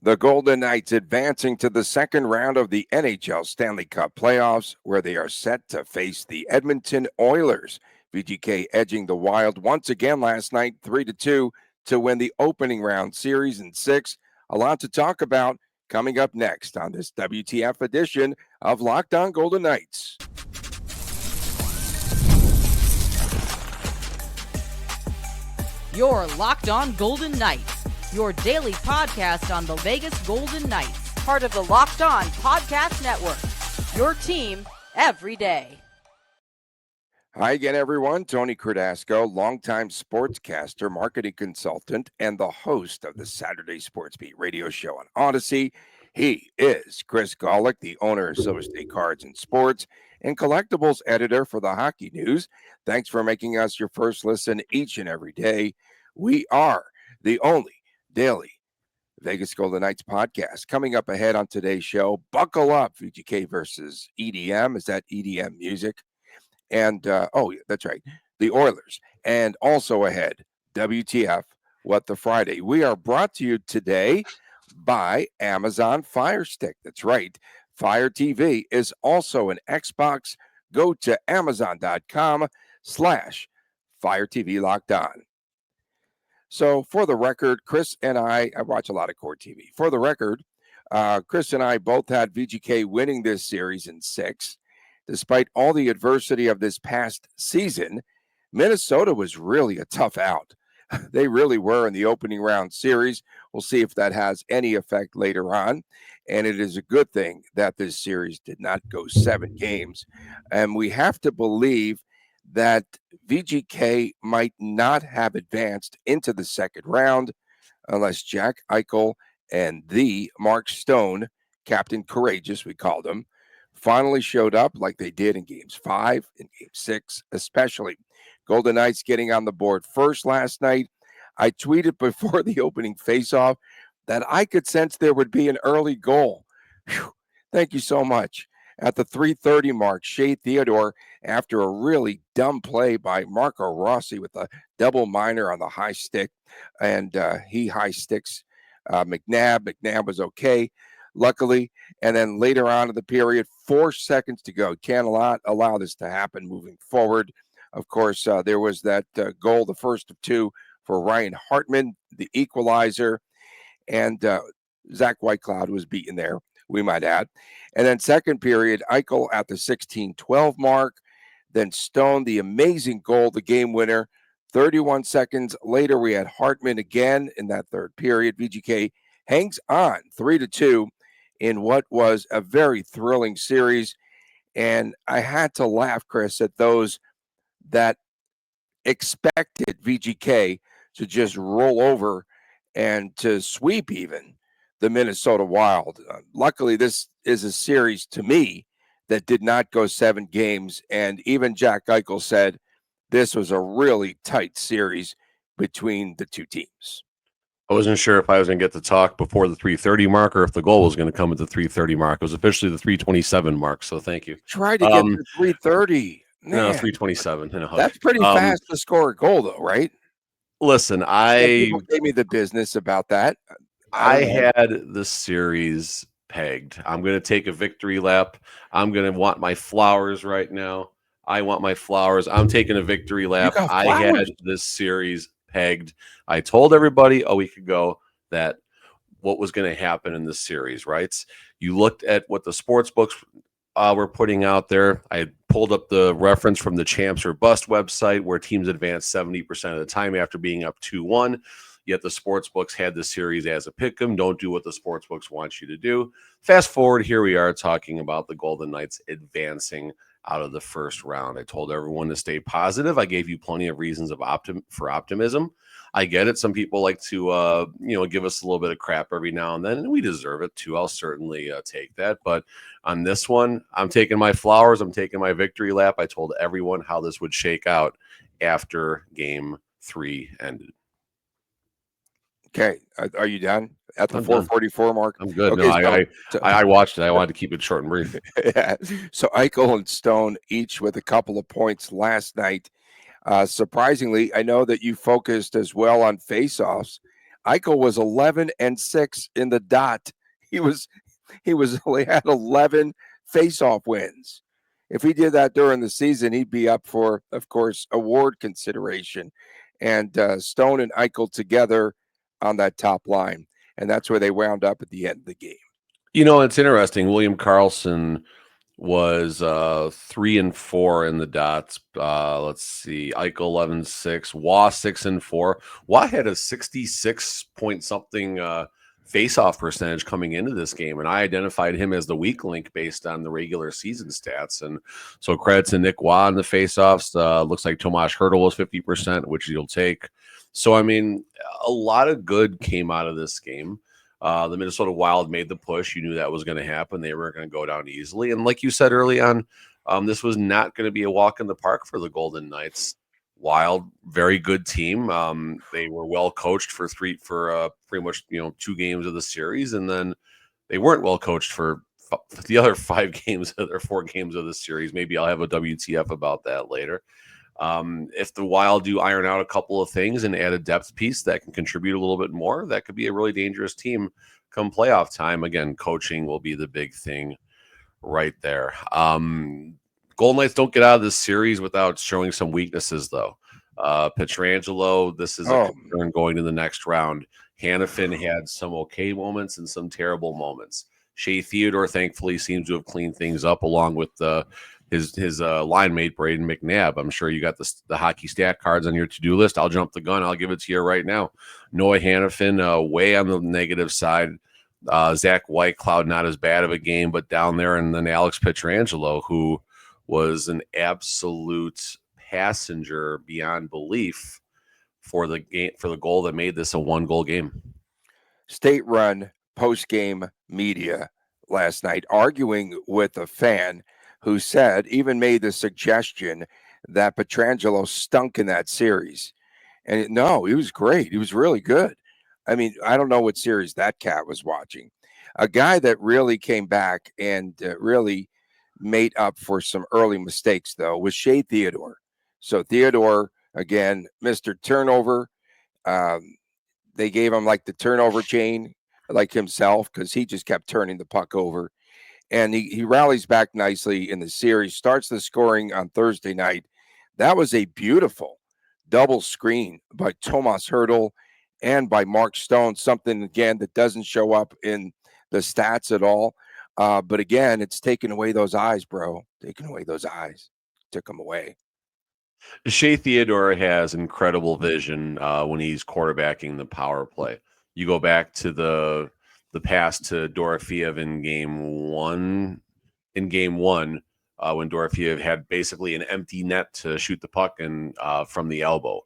The Golden Knights advancing to the second round of the NHL Stanley Cup playoffs, where they are set to face the Edmonton Oilers. VGK edging the Wild once again last night, 3-2, to win the opening round series in 6. A lot to talk about coming up next on this WTF edition of Locked On Golden Knights. You're Locked On Golden Knights, your daily podcast on the Vegas Golden Knights, part of the Locked On Podcast Network, your team every day. Hi again, everyone. Tony Cardasco, longtime sportscaster, marketing consultant, and the host of the Saturday Sports Beat radio show on Odyssey. He is Chris Golick, the owner of Silver State Cards and Sports and collectibles editor for the Hockey News. Thanks for making us your first listen each and every day. We are the only daily Vegas Golden Knights podcast. Coming up ahead on today's show, buckle up, VGK versus EDM. Is that EDM music? And, that's right, the Oilers. And also ahead, WTF, What the Friday. We are brought to you today by Amazon Fire Stick. That's right. Fire TV is also an Xbox. Go to amazon.com/Fire TV Locked On. So for the record, Chris and I watch a lot of Court TV. For the record, Chris and I both had VGK winning this series in 6. Despite all the adversity of this past season, Minnesota was really a tough out. They really were in the opening round series. We'll see if that has any effect later on. And it is a good thing that this series did not go 7 games. And we have to believe that VGK might not have advanced into the second round unless Jack Eichel and the Mark Stone, Captain Courageous, we called him, finally showed up like they did in games 5 and game 6, especially. Golden Knights getting on the board first last night. I tweeted before the opening faceoff that I could sense there would be an early goal. Whew, thank you so much. At the 3:30 mark, Shea Theodore, after a really dumb play by Marco Rossi with a double minor on the high stick, and he high sticks McNabb. McNabb was okay, luckily. And then later on in the period, 4 seconds to go. Can't allow this to happen moving forward. Of course, there was that goal, the first of 2 for Ryan Hartman, the equalizer. And Zach Whitecloud was beaten there, we might add. And then second period, Eichel at the 16-12 mark. Then Stone, the amazing goal, the game winner. 31 seconds later, we had Hartman again in that third period. VGK hangs on 3-2 in what was a very thrilling series. And I had to laugh, Chris, at those that expected VGK to just roll over and to sweep even the Minnesota Wild. Luckily, this is a series to me that did not go 7 games. And even Jack Eichel said this was a really tight series between the two teams. I wasn't sure if I was going to get to talk before the 3:30 mark or if the goal was going to come at the 3:30 mark. It was officially the 3:27 mark, so thank you. Tried to get to 3:30. No, 3:27. That's pretty fast to score a goal, though, right? Listen, people gave me the business about that. I had the series pegged. I'm going to take a victory lap. I'm going to want my flowers right now. I want my flowers. I'm taking a victory lap. I had this series pegged. I told everybody a week ago that what was going to happen in this series, right? You looked at what the sports books were putting out there. I had pulled up the reference from the Champs or Bust website where teams advanced 70% of the time after being up 2-1. Yet the sports books had the series as a pick 'em. Don't do what the sports books want you to do. Fast forward, here we are talking about the Golden Knights advancing out of the first round. I told everyone to stay positive. I gave you plenty of reasons for optimism. I get it. Some people like to, give us a little bit of crap every now and then, and we deserve it too. I'll certainly take that. But on this one, I'm taking my flowers. I'm taking my victory lap. I told everyone how this would shake out after game 3 ended. Okay. Are you done at the 4:44 mark? I'm good. Okay, no, I watched it. I wanted to keep it short and brief. Yeah. So Eichel and Stone each with a couple of points last night. Surprisingly, I know that you focused as well on faceoffs. Eichel was 11-6 in the dot. He only had 11 faceoff wins. If he did that during the season, he'd be up for, of course, award consideration. And Stone and Eichel together on that top line. And that's where they wound up at the end of the game. It's interesting. William Karlsson was 3-4 in the dots. Let's see. Eichel 11-6. Waugh 6-4. Waugh had a 66 point something face-off percentage coming into this game, and I identified him as the weak link based on the regular season stats. And so credit to Nick Waugh in the face-offs. Looks like Tomas Hertl was 50%, which you'll take. So, I mean, a lot of good came out of this game. The Minnesota Wild made the push. You knew that was going to happen. They weren't going to go down easily. And like you said early on, this was not going to be a walk in the park for the Golden Knights. Wild, very good team. They were well coached for pretty much 2 games of the series, and then they weren't well coached for the other 5 games or 4 games of the series. Maybe I'll have a WTF about that later. If the Wild do iron out a couple of things and add a depth piece that can contribute a little bit more, that could be a really dangerous team come playoff time. Again, coaching will be the big thing right there. Golden Knights don't get out of this series without showing some weaknesses, though. Pietrangelo, this is a concern going to the next round. Hannafin had some okay moments and some terrible moments. Shea Theodore, thankfully, seems to have cleaned things up along with his line mate, Braden McNabb. I'm sure you got the hockey stat cards on your to-do list. I'll jump the gun. I'll give it to you right now. Noah Hannafin, way on the negative side. Zach Whitecloud, not as bad of a game, but down there. And then Alex Pietrangelo, who was an absolute passenger beyond belief for the game, for the goal that made this a 1-goal game. State-run post-game media last night arguing with a fan who even made the suggestion that Pietrangelo stunk in that series. And no, he was great. He was really good. I mean, I don't know what series that cat was watching. A guy that really came back and really made up for some early mistakes, though, was Shea Theodore. So Theodore, again, Mr. Turnover. They gave him like the turnover chain, like himself, because he just kept turning the puck over. And he rallies back nicely in the series, starts the scoring on Thursday night. That was a beautiful double screen by Tomas Hertl and by Mark Stone, something, again, that doesn't show up in the stats at all. But again, it's taken away those eyes, bro. Taking away those eyes. Took them away. Shea Theodore has incredible vision when he's quarterbacking the power play. You go back to the pass to Dorofeev in game one, when Dorofeev had basically an empty net to shoot the puck in from the elbow.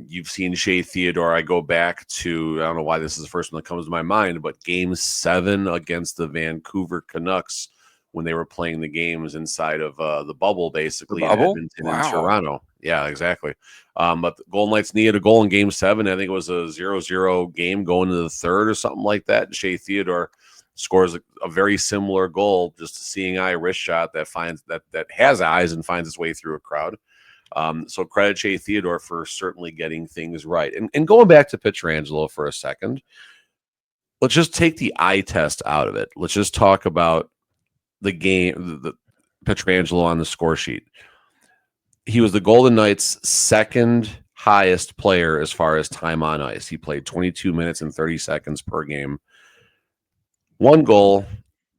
You've seen Shea Theodore. I go back to, I don't know why this is the first one that comes to my mind, but game 7 against the Vancouver Canucks when they were playing the games inside of the bubble, basically, in Edmonton and Toronto. Yeah, exactly. But the Golden Knights needed a goal in game 7. I think it was a 0-0 game going to the third or something like that. And Shea Theodore scores a very similar goal, just a seeing eye wrist shot that finds that has eyes and finds its way through a crowd. So credit Shea Theodore for certainly getting things right. And going back to Pietrangelo for a second, let's just take the eye test out of it. Let's just talk about the game, the Pietrangelo on the score sheet. He was the Golden Knights' second highest player as far as time on ice. He played 22 minutes and 30 seconds per game. 1 goal,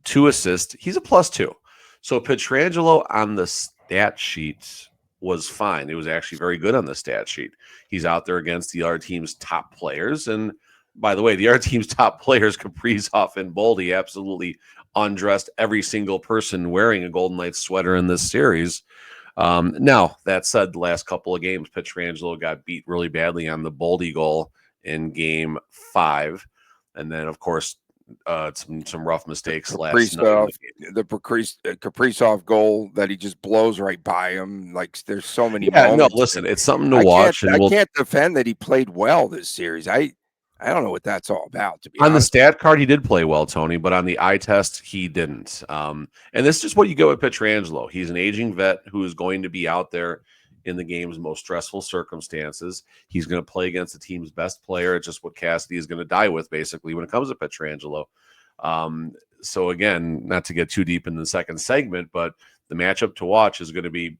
2 assists. He's a +2. So Pietrangelo on the stat sheet was fine. It was actually very good on the stat sheet. He's out there against the other team's top players. And by the way, the other team's top players, Kaprizov and Boldy, absolutely undressed every single person wearing a Golden Knights sweater in this series. Now, that said, the last couple of games, Pietrangelo got beat really badly on the Boldy goal in game 5. And then, of course, some rough mistakes last night. The Kaprizov goal that he just blows right by him. Like, there's so many moments. No, listen, it's something to watch. I can't defend that he played well this series. I don't know what that's all about, to be honest. On the stat card, he did play well, Tony, but on the eye test, he didn't. And this is just what you get with Pietrangelo. He's an aging vet who is going to be out there in the game's most stressful circumstances. He's going to play against the team's best player. It's just what Cassidy is going to die with, basically, when it comes to Pietrangelo. So again, not to get too deep in the second segment, but the matchup to watch is going to be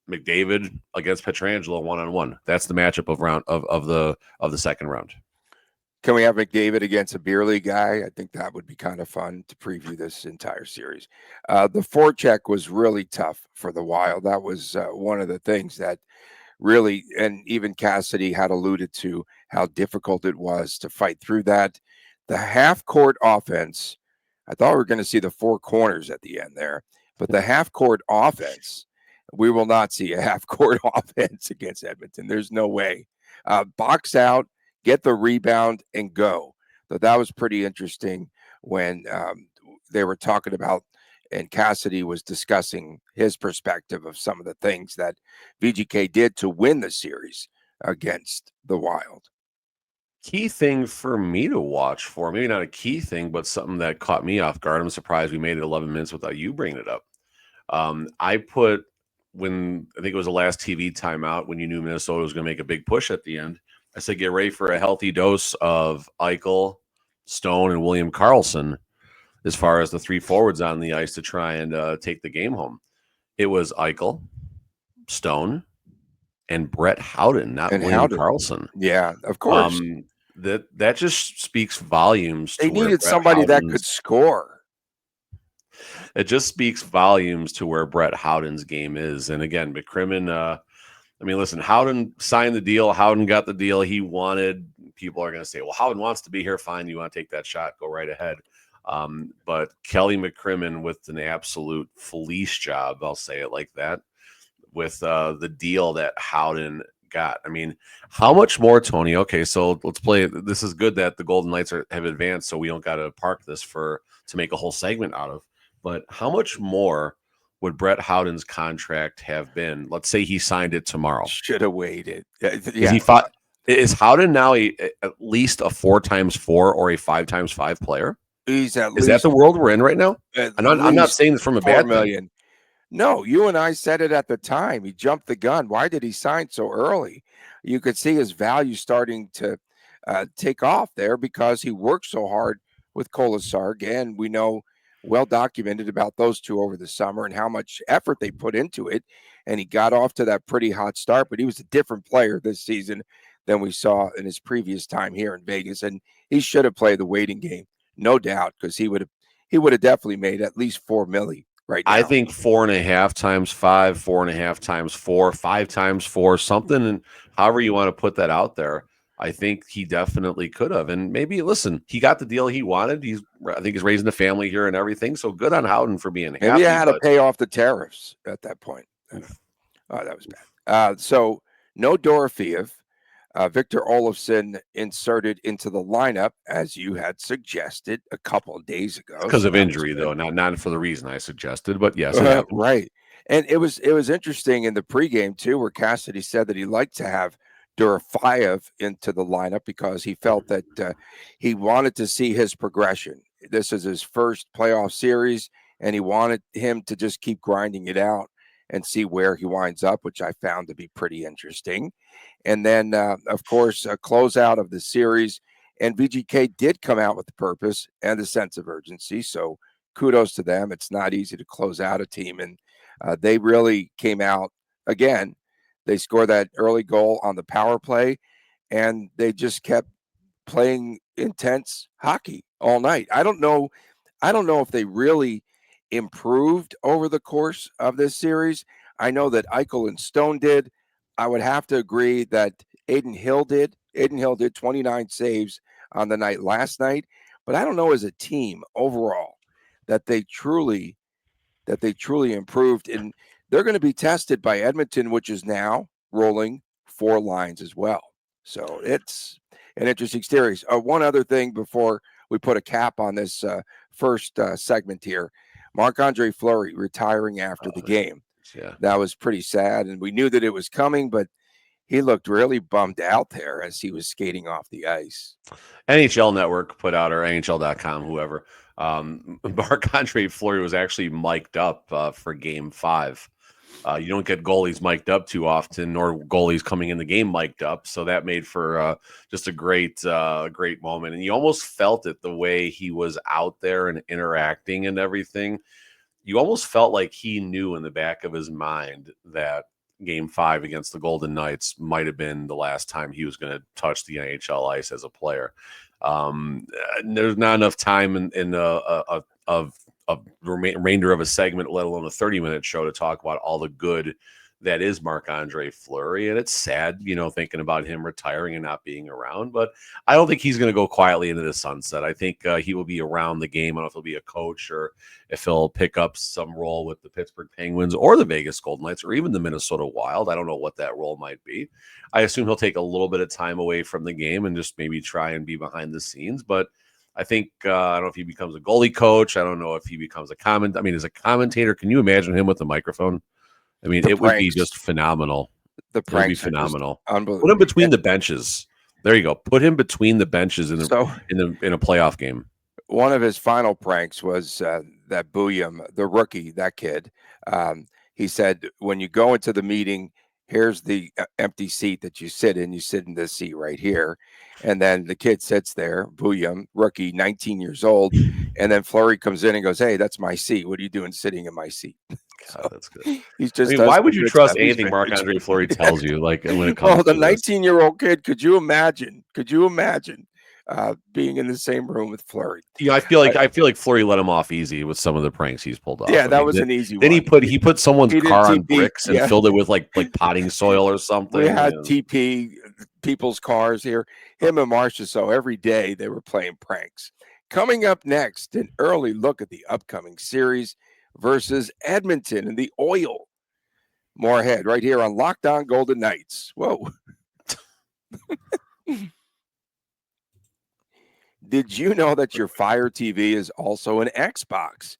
McDavid against Pietrangelo 1-on-1. That's the matchup of the second round. Can we have McDavid against a beer league guy? I think that would be kind of fun to preview this entire series. The forecheck was really tough for the Wild. That was one of the things that really, and even Cassidy had alluded to how difficult it was to fight through that. The half-court offense, I thought we were going to see the four corners at the end there, but the half-court offense, we will not see a half-court offense against Edmonton. There's no way. Box out, get the rebound, and go. So that was pretty interesting when they were talking about, and Cassidy was discussing his perspective of some of the things that VGK did to win the series against the Wild. Key thing for me to watch for, maybe not a key thing, but something that caught me off guard. I'm surprised we made it 11 minutes without you bringing it up. I put, when I think it was the last TV timeout, when you knew Minnesota was going to make a big push at the end, I said, get ready for a healthy dose of Eichel, Stone, and William Karlsson as far as the three forwards on the ice to try and take the game home. It was Eichel, Stone, and Brett Howden, not William Karlsson. Yeah, of course. That just speaks volumes. They needed somebody that could score. It just speaks volumes to where Brett Howden's game is. And again, McCrimmon, I mean, listen, Howden signed the deal. Howden got the deal he wanted. People are going to say, well, Howden wants to be here. Fine. You want to take that shot? Go right ahead. But Kelly McCrimmon with an absolute fleece job, I'll say it like that, with the deal that Howden got. I mean, how much more, Tony? Okay, so let's play. This is good that the Golden Knights have advanced, so we don't got to park this to make a whole segment out of. But how much more would Brett Howden's contract have been? Let's say he signed it tomorrow. Should have waited. Yeah. Is Howden now at least a 4x4 or a 5x5 player? He's at least. Is that the world we're in right now? I'm not saying this from a bad million. No, you and I said it at the time. He jumped the gun. Why did he sign so early? You could see his value starting to take off there because he worked so hard with Kolasar. And we know, well documented about those two over the summer and how much effort they put into it. And he got off to that pretty hot start, but he was a different player this season than we saw in his previous time here in Vegas. And he should have played the waiting game, no doubt, because he would have definitely made at least $4 million right now. I think 4.5 times 5, 4.5 times 4, 5 times 4, something, and however you want to put that out there. I think he definitely could have. And maybe, listen, he got the deal he wanted. I think he's raising a family here and everything. So good on Howden for being happy. Maybe he had to pay off the tariffs at that point. Oh, that was bad. So no Dorofeev. Victor Olofsson inserted into the lineup, as you had suggested a couple of days ago. Because of injury, though, not for the reason I suggested, but yes. Right. And it was interesting in the pregame, too, where Cassidy said that he liked to have Dorofeev into the lineup because he felt that he wanted to see his progression. This is his first playoff series, and he wanted him to just keep grinding it out and see where he winds up, which I found to be pretty interesting. And then, of course, a closeout of the series. And VGK did come out with the purpose and the sense of urgency. So kudos to them. It's not easy to close out a team. And they really came out again. They scored that early goal on the power play, and they just kept playing intense hockey all night. I don't know if they really improved over the course of this series. I know that Eichel and Stone did. I would have to agree that Aiden Hill did. Aiden Hill did 29 saves on the night last night, but I don't know as a team overall that they truly improved. And they're going to be tested by Edmonton, which is now rolling 4 lines as well. So it's an interesting series. One other thing before we put a cap on this first segment here. Marc-Andre Fleury retiring after the game. Yeah, that was pretty sad, and we knew that it was coming, but he looked really bummed out there as he was skating off the ice. NHL Network put out, or NHL.com, whoever. Marc-Andre Fleury was actually mic'd up for Game 5 You don't get goalies mic'd up too often, nor goalies coming in the game mic'd up. So that made for just a great moment. And you almost felt it the way he was out there and interacting and everything. You almost felt like he knew in the back of his mind that Game 5 against the Golden Knights might have been the last time he was going to touch the NHL ice as a player. There's not enough time in a remainder of a segment, let alone a 30-minute show, to talk about all the good that is Marc-Andre Fleury. And it's sad, thinking about him retiring and not being around. But I don't think he's going to go quietly into the sunset. I think he will be around the game. I don't know if he'll be a coach or if he'll pick up some role with the Pittsburgh Penguins or the Vegas Golden Knights or even the Minnesota Wild. I don't know what that role might be. I assume he'll take a little bit of time away from the game and just maybe try and be behind the scenes. But I think, I don't know if he becomes a goalie coach. I don't know if he becomes as a commentator, can you imagine him with a microphone? I mean, it would be just phenomenal. The pranks would be phenomenal. Unbelievable. Put him between the benches. There you go. Put him between the benches in a playoff game. One of his final pranks was that Booyam, the rookie, that kid. He said, when you go into the meeting, here's the empty seat that you sit in. You sit in this seat right here. And then the kid sits there, Booyam, rookie, 19 years old. And then Fleury comes in and goes, hey, that's my seat. What are you doing sitting in my seat? God, that's good. He's just. Why would you trust anything Marc-Andre Fleury tells you? Like when it comes to the 19-year-old kid, could you imagine being in the same room with Fleury? I feel like Fleury let him off easy with some of the pranks he's pulled off. Yeah, that was an easy one. Then he put someone's car on bricks and filled it with like potting soil or something. We had TP people's cars here. Him and Marcia, so every day they were playing pranks. Coming up next, an early look at the upcoming series versus Edmonton and the Oil. More ahead right here on Locked On Golden Knights. Whoa. Did you know that your Fire TV is also an Xbox?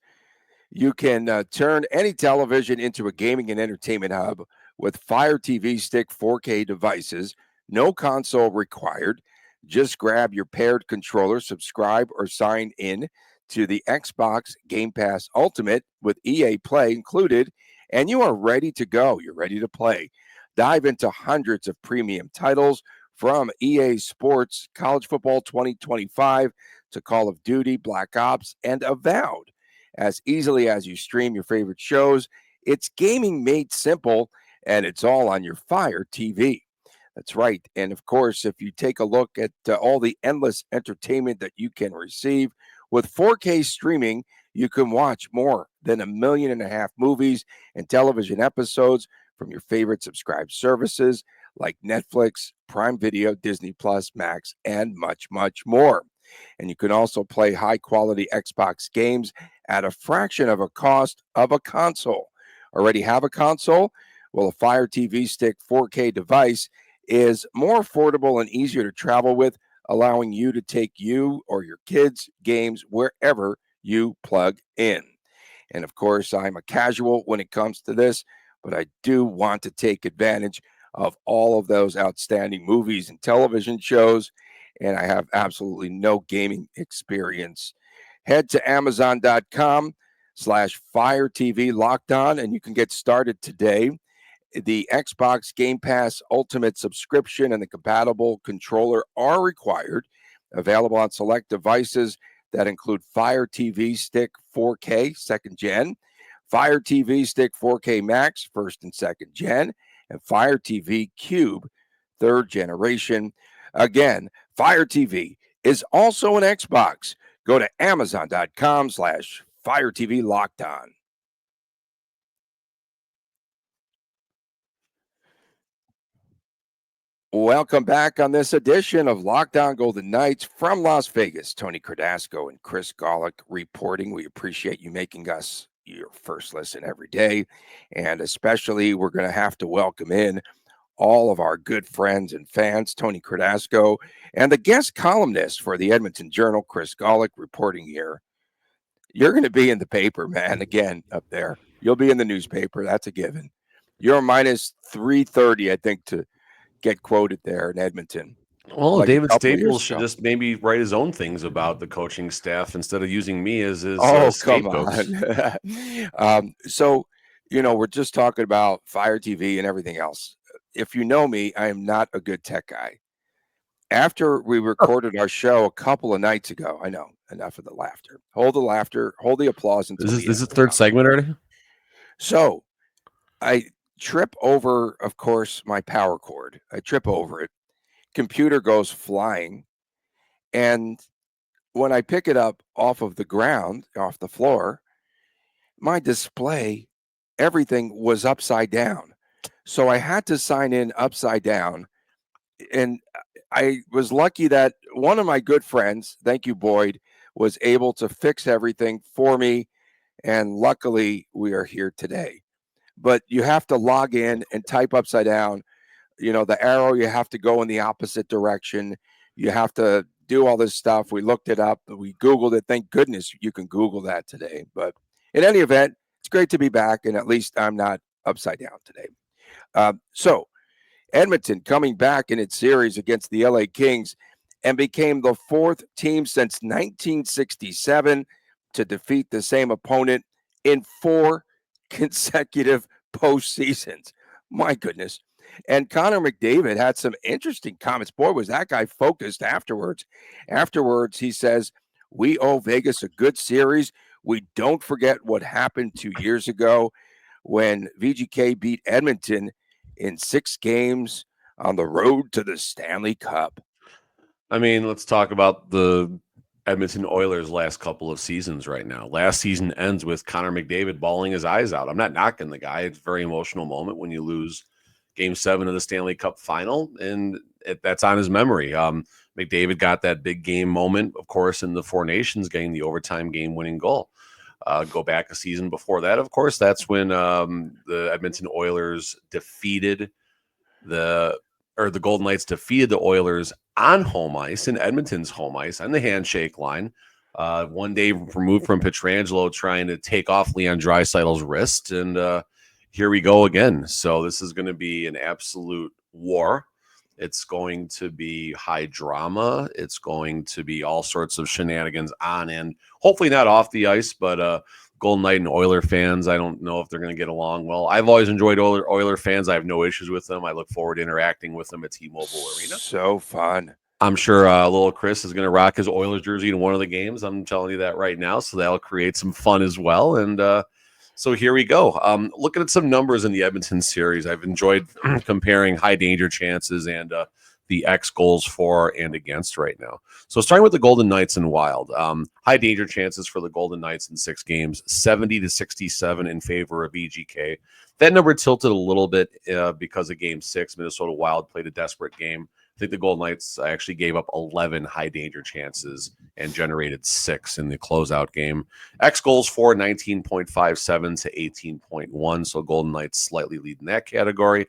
You can turn any television into a gaming and entertainment hub with Fire TV Stick 4K devices. No console required. Just grab your paired controller, subscribe, or sign in to the Xbox Game Pass Ultimate with EA Play included, and you are ready to go. You're ready to play. Dive into hundreds of premium titles from EA Sports, College Football 2025 to Call of Duty, Black Ops, and Avowed. As easily as you stream your favorite shows, it's gaming made simple, and it's all on your Fire TV. That's right. And of course, if you take a look at all the endless entertainment that you can receive, with 4K streaming, you can watch more than 1.5 million movies and television episodes from your favorite subscribed services like Netflix, Prime Video, Disney Plus, Max, and much, much more. And you can also play high-quality Xbox games at a fraction of a cost of a console. Already have a console? Well, a Fire TV Stick 4K device is more affordable and easier to travel with, allowing you to take you or your kids' games wherever you plug in. And of course, I'm a casual when it comes to this, but I do want to take advantage of all of those outstanding movies and television shows, and I have absolutely no gaming experience. Head to Amazon.com/Fire TV Locked On, and you can get started today. The Xbox Game Pass Ultimate subscription and the compatible controller are required. Available on select devices that include Fire TV Stick 4K, 2nd gen, Fire TV Stick 4K Max, 1st and 2nd gen, and Fire TV Cube, 3rd generation. Again, Fire TV is also an Xbox. Go to Amazon.com/Fire TV Locked On. Welcome back on this edition of Locked On Golden Knights from Las Vegas. Tony Cardasco and Chris Golick reporting. We appreciate you making us your first listen every day. And especially, we're going to have to welcome in all of our good friends and fans, Tony Cardasco, and the guest columnist for the Edmonton Journal, Chris Golick, reporting here. You're going to be in the paper, man, again, up there. You'll be in the newspaper. That's a given. You're minus 330, I think, to get quoted there in Edmonton. Well, like David Staples should just maybe write his own things about the coaching staff instead of using me as his scapegoat. Come on. So we're just talking about Fire TV and everything else. If you know me, I am not a good tech guy. After we recorded our show a couple of nights ago, I know, enough of the laughter. Hold the laughter, hold the applause until This is the third segment already? So I trip over, of course, my power cord. I trip over it. Computer goes flying. And when I pick it up off of the ground, off the floor, my display, everything was upside down. So I had to sign in upside down. And I was lucky that one of my good friends, thank you, Boyd, was able to fix everything for me. And luckily, we are here today. But you have to log in and type upside down. The arrow, you have to go in the opposite direction. You have to do all this stuff. We looked it up. We Googled it. Thank goodness you can Google that today. But in any event, it's great to be back. And at least I'm not upside down today. So Edmonton coming back in its series against the LA Kings and became the fourth team since 1967 to defeat the same opponent in 4 consecutive postseasons. My goodness. And Connor McDavid had some interesting comments. Boy, was that guy focused afterwards. Afterwards, he says, "We owe Vegas a good series. We don't forget what happened 2 years ago when VGK beat Edmonton in 6 games on the road to the Stanley Cup." I mean, let's talk about the Edmonton Oilers' last couple of seasons right now. Last season ends with Connor McDavid bawling his eyes out. I'm not knocking the guy. It's a very emotional moment when you lose Game 7 of the Stanley Cup final, and that's on his memory. McDavid got that big game moment, of course, in the Four Nations, getting the overtime game-winning goal. Go back a season before that, of course, that's when the Edmonton Oilers defeated the Golden Knights defeated the Oilers on home ice, in Edmonton's home ice, on the handshake line. One day removed from Pietrangelo trying to take off Leon Draisaitl's wrist, and here we go again. So this is going to be an absolute war. It's going to be high drama. It's going to be all sorts of shenanigans on and hopefully not off the ice, but Golden Knight and Oiler fans, I don't know if they're going to get along well. I've always enjoyed Oiler fans. I have no issues with them. I look forward to interacting with them at T-Mobile Arena. So fun. I'm sure little Chris is going to rock his Oilers jersey in one of the games. I'm telling you that right now. So that'll create some fun as well. And so here we go. Looking at some numbers in the Edmonton series, I've enjoyed comparing high danger chances and the X goals for and against right now. So starting with the Golden Knights and Wild, high danger chances for the Golden Knights in 6 games, 70-67 in favor of VGK. That number tilted a little bit because of Game 6. Minnesota Wild played a desperate game. I think the Golden Knights actually gave up 11 high danger chances and generated 6 in the closeout game. X goals for 19.57 to 18.1. So Golden Knights slightly lead in that category.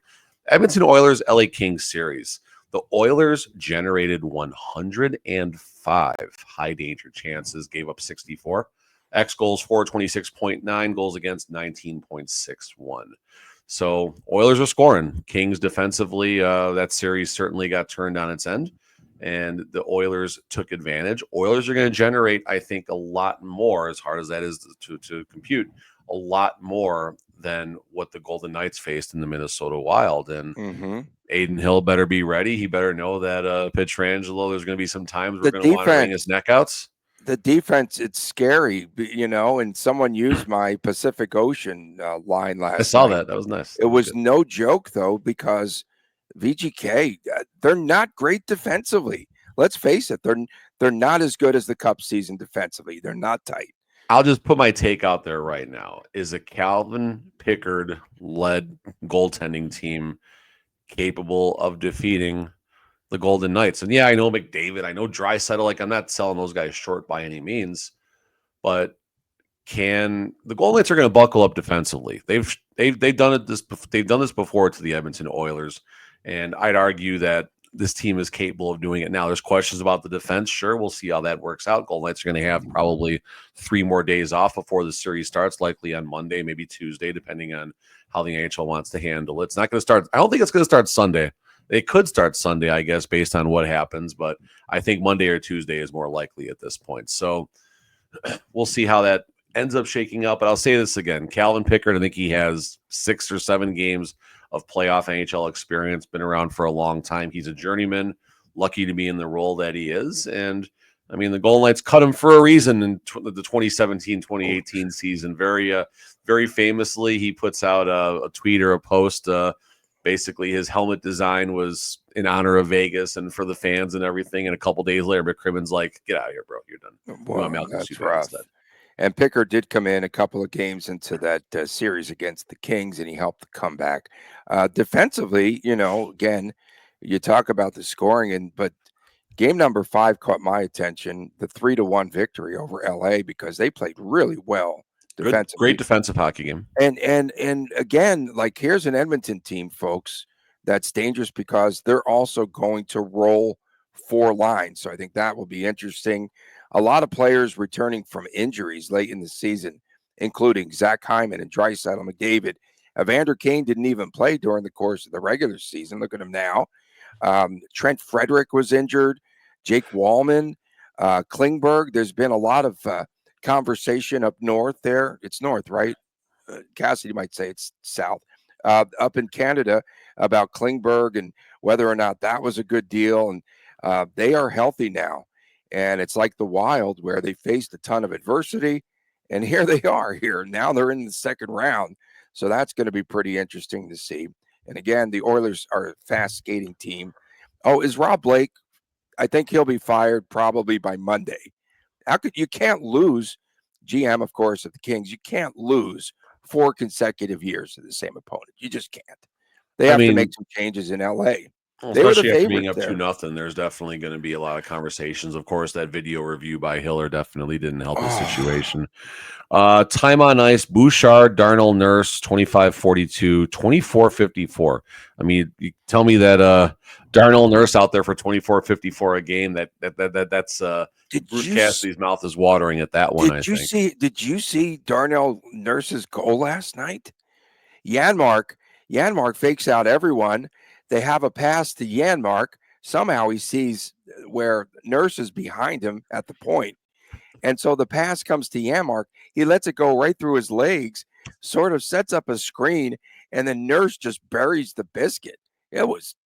Edmonton Oilers, LA Kings series. The Oilers generated 105 high danger chances, gave up 64. X goals for 26.9, goals against 19.61. So Oilers are scoring. Kings defensively, that series certainly got turned on its end, and the Oilers took advantage. Oilers are going to generate, I think, a lot more, as hard as that is to compute, a lot more than what the Golden Knights faced in the Minnesota Wild. And Aiden Hill better be ready. He better know that Pietrangelo, there's going to be some times we're going to want to wring his neck outs. The defense, it's scary, and someone used my Pacific Ocean line last night. I saw that. That was nice. It was no joke, though, because VGK, they're not great defensively. Let's face it. They're not as good as the Cup season defensively. They're not tight. I'll just put my take out there right now. Is a Calvin Pickard-led goaltending team capable of defeating the Golden Knights? And yeah, I know McDavid, I know Draisaitl. Like, I'm not selling those guys short by any means, but the Golden Knights are going to buckle up defensively? They've done it. They've done this before to the Edmonton Oilers, and I'd argue that this team is capable of doing it now. There's questions about the defense. Sure, we'll see how that works out. Golden Knights are going to have probably 3 more days off before the series starts, likely on Monday, maybe Tuesday, depending on how the NHL wants to handle it. It's not going to start. I don't think it's going to start Sunday. It could start Sunday, I guess, based on what happens, but I think Monday or Tuesday is more likely at this point. So we'll see how that ends up shaking out. But I'll say this again. Calvin Pickard, I think he has 6 or 7 games of playoff NHL experience, been around for a long time. He's a journeyman, lucky to be in the role that he is. And I mean, the Golden Knights cut him for a reason in the 2017-2018 season. Very famously, he puts out a tweet or a post. Basically, his helmet design was in honor of Vegas and for the fans and everything. And a couple days later, McCrimmon's like, "Get out of here, bro. You're done." Well, that's rough. And Pickard did come in a couple of games into that series against the Kings, and he helped the comeback. Defensively, again, you talk about the scoring, but game number 5 caught my attention, the 3-1 victory over LA, because they played really well defensively. Great defensive hockey game. And again, like, here's an Edmonton team, folks, that's dangerous because they're also going to roll 4 lines. So I think that will be interesting. A lot of players returning from injuries late in the season, including Zach Hyman and Draisaitl McDavid. Evander Kane didn't even play during the course of the regular season. Look at him now. Trent Frederick was injured. Jake Wallman, Klingberg. There's been a lot of conversation up north there. It's north, right? Cassidy might say it's south. Up in Canada about Klingberg and whether or not that was a good deal. And they are healthy now. And it's like the Wild, where they faced a ton of adversity. And here they are here. Now they're in the second round. So that's going to be pretty interesting to see. And again, the Oilers are a fast skating team. Oh, is Rob Blake? I think he'll be fired probably by Monday. You can't lose, GM, of course, at the Kings. You can't lose 4 consecutive years to the same opponent. You just can't. They have to make some changes in LA. Well, especially after being up 2-0, there's definitely going to be a lot of conversations. Of course, that video review by Hiller definitely didn't help the situation. Time on ice, Bouchard, Darnell Nurse, 25-42, 24-54. I mean, you tell me that Darnell Nurse out there for 24-54 a game, that's Bruce Cassidy's mouth is watering at that one, Did you see Darnell Nurse's goal last night? Janmark fakes out everyone. They have a pass to Janmark. Somehow he sees where Nurse is behind him at the point. And so the pass comes to Janmark. He lets it go right through his legs, sort of sets up a screen, and then Nurse just buries the biscuit. That was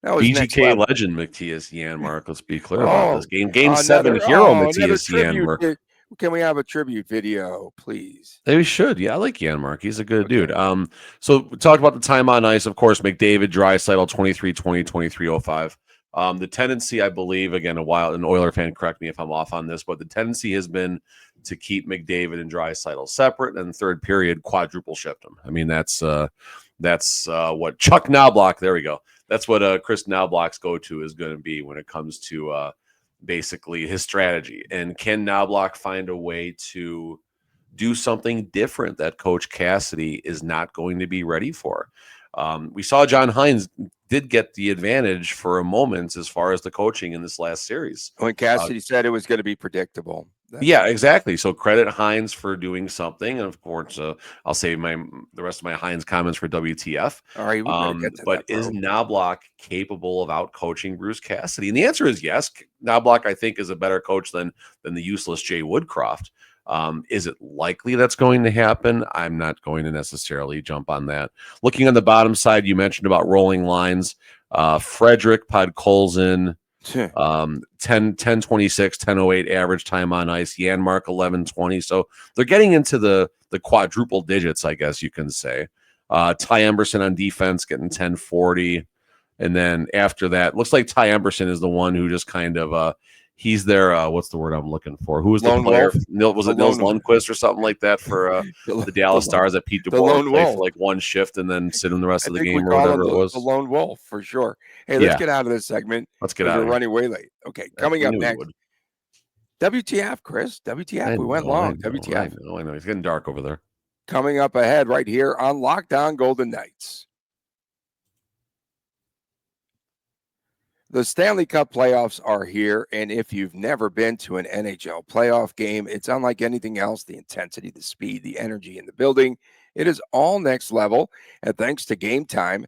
VGK legend Matthias Janmark. Let's be clear about this game. Game 7 hero Matthias Janmark. Can we have a tribute video, please? We should. Yeah, I like Janmark. He's a good dude. So we talked about the time on ice. Of course, McDavid, Draisaitl, 23-20, 23-05. The tendency, I believe, again, an Oiler fan, correct me if I'm off on this, but the tendency has been to keep McDavid and Draisaitl separate, and third period quadruple shift them. I mean, that's what Chuck Knobloch. There we go. That's what Chris Knobloch's go-to is going to be when it comes to basically his strategy. And can Knobloch find a way to do something different that Coach Cassidy is not going to be ready for? We saw John Hines did get the advantage for a moment as far as the coaching in this last series. When Cassidy said it was going to be predictable. Yeah, exactly. So credit Hines for doing something. And of course, I'll save the rest of my Hines comments for WTF. All right. But is Knobloch capable of out-coaching Bruce Cassidy? And the answer is yes. Knobloch, I think, is a better coach than the useless Jay Woodcroft. Is it likely that's going to happen? I'm not going to necessarily jump on that. Looking on the bottom side, you mentioned about rolling lines. Frederick, Podkolzin, 10-26, 10-08 average time on ice. Janmark 11-20. So they're getting into the quadruple digits, I guess you can say. Ty Emberson on defense getting 10-40. And then after that, looks like Ty Emberson is the one who just kind of he's their what's the word I'm looking for? Who was the player? Was it Nils Lundqvist or something like that for the Dallas Stars that Pete DeBoer played for like one shift and then sit in the rest of the game or whatever it was? The lone wolf for sure. Hey, let's get out of this segment. Let's get out. We're running way late. Okay, coming up next. WTF, Chris? WTF? We went long. WTF? I know. It's getting dark over there. Coming up ahead right here on Locked On Golden Knights. The Stanley Cup playoffs are here, and if you've never been to an NHL playoff game, it's unlike anything else. The intensity, the speed, the energy in the building, it is all next level. And thanks to Gametime,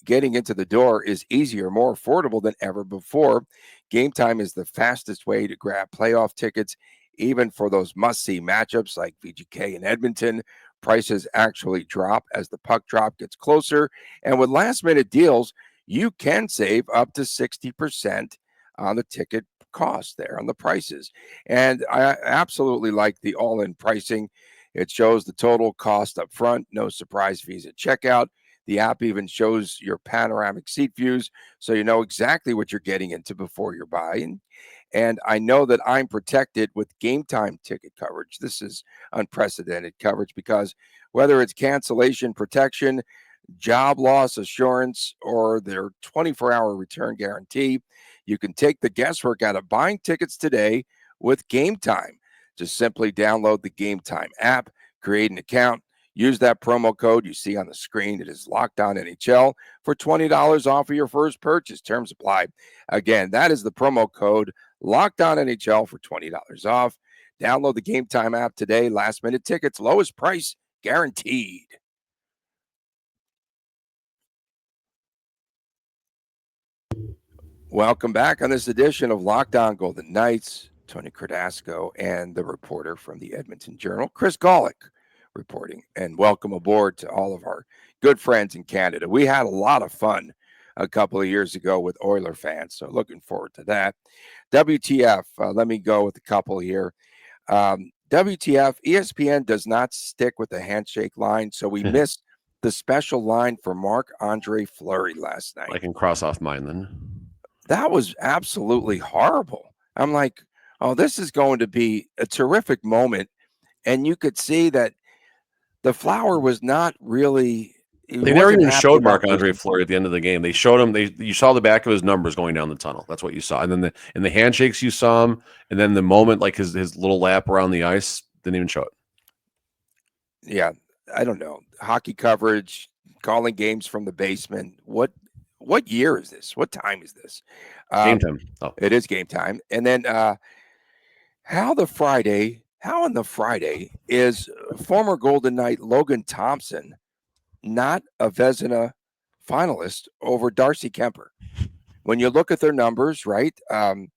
getting into the door is easier, more affordable than ever before. Gametime is the fastest way to grab playoff tickets. Even for those must-see matchups like VGK and Edmonton, prices actually drop as the puck drop gets closer. And with last-minute deals, you can save up to 60% on the ticket cost there, on the prices. And I absolutely like the all-in pricing. It shows the total cost up front, no surprise fees at checkout. The app even shows your panoramic seat views, so you know exactly what you're getting into before you're buying. And I know that I'm protected with Gametime ticket coverage. This is unprecedented coverage because whether it's cancellation protection, job loss assurance, or their 24-hour return guarantee, you can take the guesswork out of buying tickets today with Gametime. Just simply download the Gametime app, create an account, use that promo code you see on the screen. It is Locked On NHL for $20 off of your first purchase. Terms apply. Again, that is the promo code Locked On NHL for $20 off. Download the Gametime app today. Last minute tickets, lowest price guaranteed. Welcome back on this edition of Locked On Golden Knights. Tony Cardasco and the reporter from the Edmonton Journal, Chris Golick, reporting. And welcome aboard to all of our good friends in Canada. We had a lot of fun a couple of years ago with Oiler fans, so looking forward to that. WTF, let me go with a couple here. WTF, ESPN does not stick with the handshake line, so we missed the special line for Marc-Andre Fleury last night. I can cross off mine then. That was absolutely horrible. I'm like, oh, this is going to be a terrific moment. And you could see that the Flower was not really. They never even showed Marc-Andre Fleury at the end of the game. They showed him. You saw the back of his numbers going down the tunnel. That's what you saw. And then in the handshakes, you saw him. And then the moment, like his little lap around the ice, didn't even show it. Yeah, I don't know. Hockey coverage, calling games from the basement. What year is this? What time is this? Game time. Oh. It is game time. And then how on the Friday is former Golden Knight Logan Thompson not a Vezina finalist over Darcy Kemper? When you look at their numbers, right? LT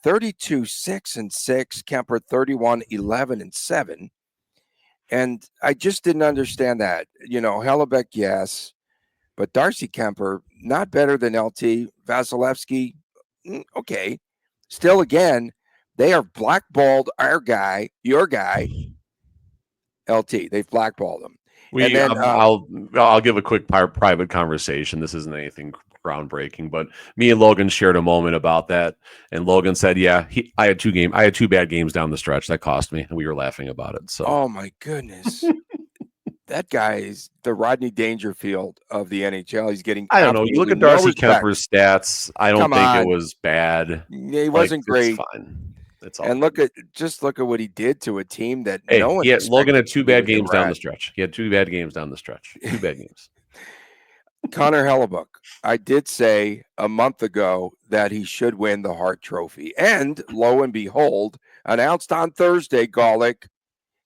32-6-6, Kemper 31-11-7. And I just didn't understand that. You know, Hellebuck, yes. But Darcy Kemper, not better than LT. Vasilevsky, okay. Still, again, they are blackballed our guy, your guy, LT. They've blackballed him. I'll give a quick private conversation. This isn't anything groundbreaking, but me and Logan shared a moment about that. And Logan said, yeah, I had two bad games down the stretch. That cost me. And we were laughing about it. So, oh, my goodness. That guy is the Rodney Dangerfield of the NHL. He's getting. I don't know. You look at Darcy Kemper's stats. I don't think it was bad. He wasn't great. It's fine. It's all. And look at what he did to a team that no one. Logan had two bad games down the stretch. He had 2 bad games down the stretch. 2 bad games. Connor Hellebuck. I did say a month ago that he should win the Hart Trophy, and lo and behold, announced on Thursday, Golick,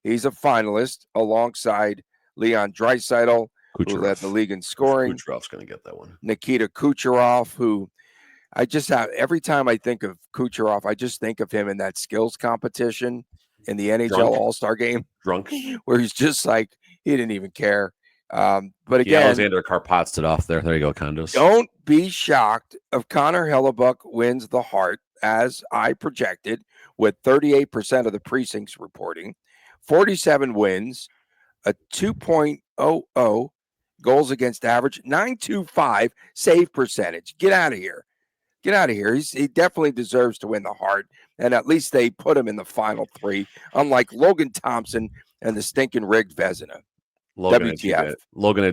he's a finalist alongside Leon Draisaitl, who led the league in scoring. Kucherov's going to get that one. Nikita Kucherov, who I just have every time I think of Kucherov, I just think of him in that skills competition in the NHL All-Star game. Drunk. Where he's just like, he didn't even care. But again, Alexander Karpat's off there. There you go, Condos. Don't be shocked if Connor Hellebuck wins the Hart, as I projected, with 38% of the precincts reporting, 47 wins, a 2.00 goals against average, 9.25 save percentage. Get out of here. Get out of here. He definitely deserves to win the Hart, and at least they put him in the final 3, unlike Logan Thompson and the stinking rigged Vezina. Logan had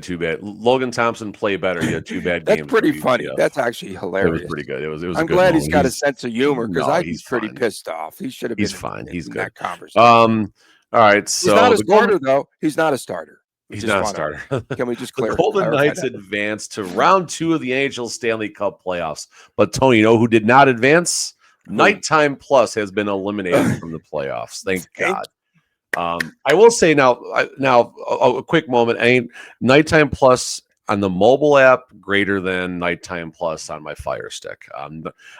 2 bad. Logan Thompson played better. He had 2 bad games. That's pretty funny. That's actually hilarious. It was pretty good. It was. I'm glad he's got a sense of humor because I'd be pretty pissed off. He should have been. He's fine. He's good. That conversation. All right. So he's not a starter, though. He's not a starter. He's not a starter. Can we just clarify? The Golden Knights advanced to round 2 of the NHL Stanley Cup playoffs. But Tony, you know who did not advance? Nighttime Plus has been eliminated from the playoffs. Thank God. I will say now a quick moment. Nighttime Plus on the mobile app, greater than Nighttime Plus on my Fire Stick.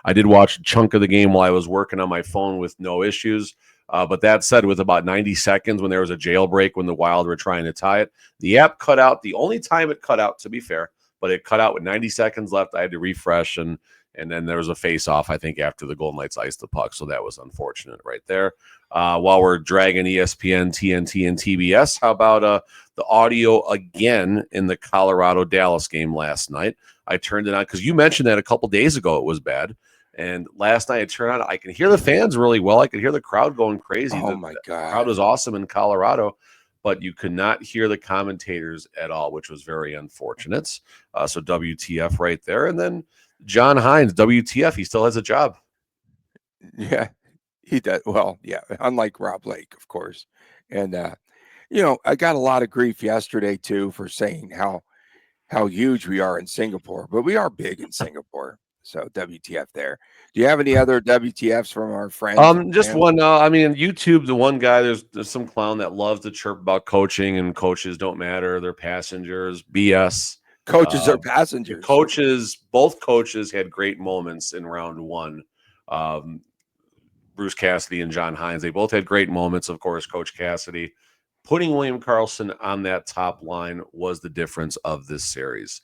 I did watch a chunk of the game while I was working on my phone with no issues. But that said, with about 90 seconds when there was a jailbreak when the Wild were trying to tie it, the app cut out. The only time it cut out, to be fair, but it cut out with 90 seconds left. I had to refresh, and then there was a face-off, I think, after the Golden Knights iced the puck. So that was unfortunate right there. While we're dragging ESPN, TNT, and TBS, how about the audio again in the Colorado-Dallas game last night? I turned it on because you mentioned that a couple days ago it was bad. And last night I turned on, I can hear the fans really well. I could hear the crowd going crazy. Oh, my God. The crowd was awesome in Colorado, but you could not hear the commentators at all, which was very unfortunate. So WTF right there. And then John Hines, WTF, he still has a job. Yeah, he does. Well, yeah, unlike Rob Lake, of course. And, I got a lot of grief yesterday, too, for saying how huge we are in Singapore, but we are big in Singapore. So WTF there. Do you have any other WTFs from our friends? Just one. I mean, YouTube, the one guy, there's some clown that loves to chirp about coaching and coaches don't matter. They're passengers. BS. Coaches are passengers. Both coaches had great moments in round one. Bruce Cassidy and John Hines, they both had great moments. Of course, Coach Cassidy putting William Karlsson on that top line was the difference of this series.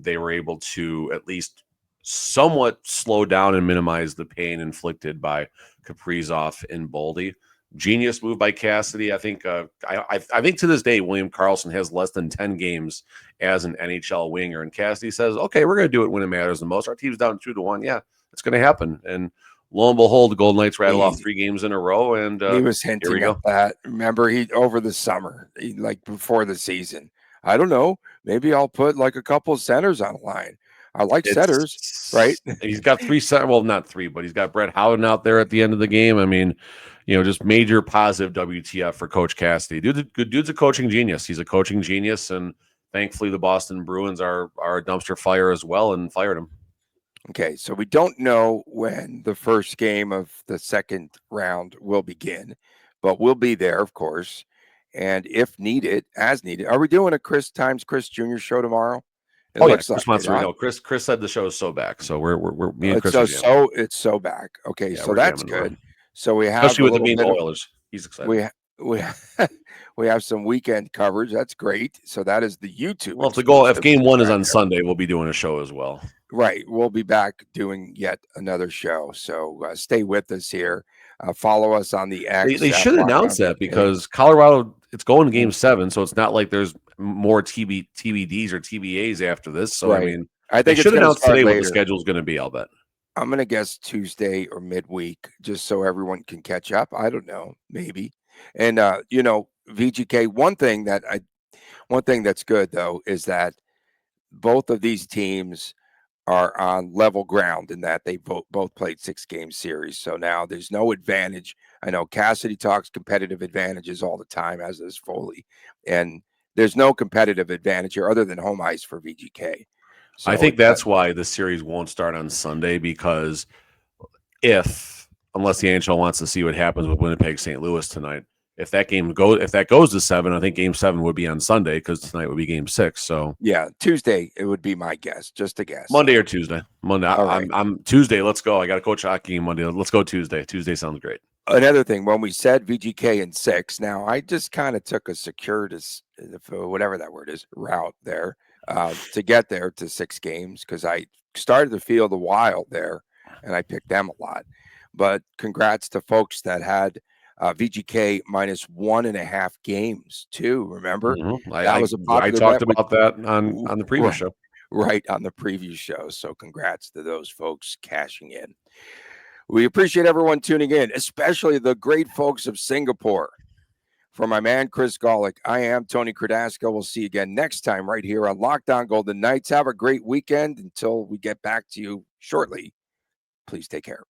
They were able to at least somewhat slow down and minimize the pain inflicted by Kaprizov and Boldy. Genius move by Cassidy. I think I think to this day, William Karlsson has less than 10 games as an NHL winger. And Cassidy says, okay, we're going to do it when it matters the most. Our team's down 2-1. Yeah, it's going to happen. And lo and behold, the Golden Knights rattle off 3 games in a row. And he was hinting at that. Remember, over the summer, like before the season, I don't know, maybe I'll put like a couple of centers on the line. I like centers, right? He's got 3 centers. Well, not 3, but he's got Brett Howden out there at the end of the game. I mean, just major positive WTF for Coach Cassidy. Dude's a coaching genius. He's a coaching genius, and thankfully the Boston Bruins are a dumpster fire as well and fired him. Okay, so we don't know when the first game of the second round will begin, but we'll be there, of course. And if needed, as needed, are we doing a Chris Jr. show tomorrow? Chris wants to know. Chris said the show is so back, so we're me and Chris. It's so back. Okay, so that's good. So we have, especially with the Edmonton Oilers. He's excited. We have some weekend coverage. That's great. So that is the YouTube. Well, if game 1 is on Sunday, we'll be doing a show as well. Right, we'll be back doing yet another show. So stay with us here. Follow us on the X. They should announce that because Colorado, it's going to game 7, so it's not like there's more TBDs or TBAs after this. So right. I mean, I think they should announce today what the schedule is going to be. I'll bet. I'm going to guess Tuesday or midweek, just so everyone can catch up. I don't know, maybe. And VGK. One thing that's good though is that both of these teams are on level ground in that they both played 6-game series. So now there's no advantage. I know Cassidy talks competitive advantages all the time, as does Foley. And there's no competitive advantage here other than home ice for VGK. So I think that's why the series won't start on Sunday, because unless the NHL wants to see what happens with Winnipeg St. Louis tonight, if that goes to 7, I think game 7 would be on Sunday because tonight would be game 6. So yeah, Tuesday it would be my guess, just a guess. Monday or Tuesday. Monday. I'm Tuesday. Let's go. I got to coach hockey Monday. Let's go Tuesday. Tuesday sounds great. Another thing, when we said VGK in 6, now I just kind of took a circuitous, whatever that word is, route there to get there to 6 games because I started to feel the Wild there and I picked them a lot. But congrats to folks that had VGK minus 1.5 games too. Remember, that was a I talked about that on the previous show. Right, on the previous show. So congrats to those folks cashing in. We appreciate everyone tuning in, especially the great folks of Singapore. For my man Chris Golick, I am Tony Cardasco. We'll see you again next time right here on Locked On Golden Knights. Have a great weekend. Until we get back to you shortly, please take care.